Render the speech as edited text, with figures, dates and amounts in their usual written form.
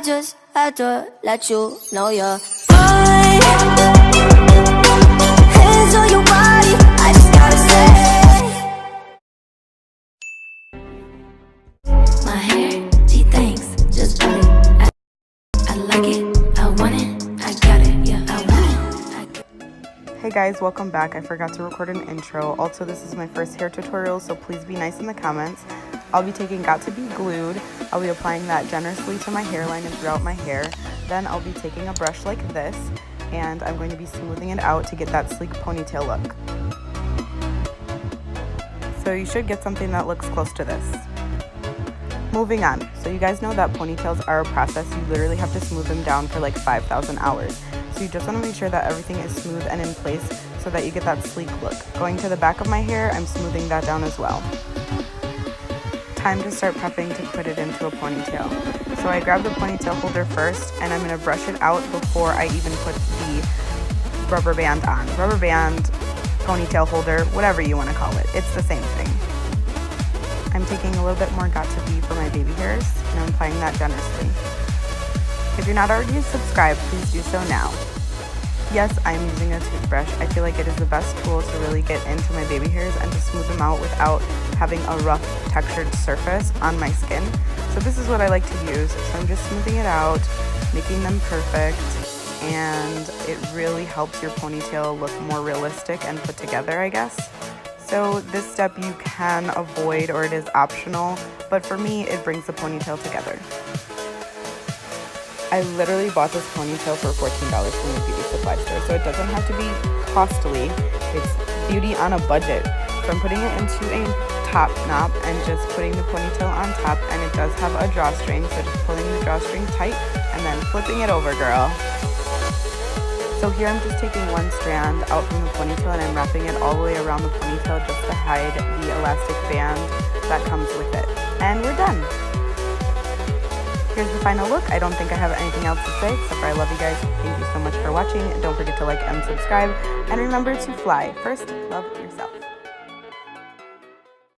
just had to let you know you're fine. Hands on your body, I just gotta say. My hair, she thinks, just put it. I like it, I want it, I got it, yeah, I want it. Hey guys, welcome back. I forgot to record an intro. Also, this is my first hair tutorial, so please be nice in the comments. I'll be taking Got To Be Glued. I'll be applying that generously to my hairline and throughout my hair. Then I'll be taking a brush like this, and I'm going to be smoothing it out to get that sleek ponytail look. So you should get something that looks close to this. Moving on. So you guys know that ponytails are a process. You literally have to smooth them down for like 5,000 hours. So you just want to make sure that everything is smooth and in place so that you get that sleek look. Going to the back of my hair, I'm smoothing that down as well. Time to start prepping to put it into a ponytail. So I grab the ponytail holder first, and I'm going to brush it out before I even put the rubber band on. Rubber band, ponytail holder, whatever you want to call it. It's the same thing. I'm taking a little bit more Got To Be for my baby hairs, and I'm applying that generously. If you're not already subscribed, please do so now. Yes, I'm using a toothbrush. I feel like it is the best tool to really get into my baby hairs and to smooth them out without having a rough textured surface on my skin. So this is what I like to use. So I'm just smoothing it out, making them perfect, and it really helps your ponytail look more realistic and put together, I guess. So this step you can avoid, or it is optional, but for me it brings the ponytail together. I literally bought this ponytail for $14 from the beauty supply store, so it doesn't have to be costly. It's beauty on a budget. So I'm putting it into a top knot and just putting the ponytail on top, and it does have a drawstring, so just pulling the drawstring tight and then flipping it over, girl. So here I'm just taking one strand out from the ponytail and I'm wrapping it all the way around the ponytail just to hide the elastic band that comes with it. And we're done. Here's the final look. I don't think I have anything else to say except for I love you guys. Thank you so much for watching. Don't forget to like and subscribe. And remember to fly. First, love yourself.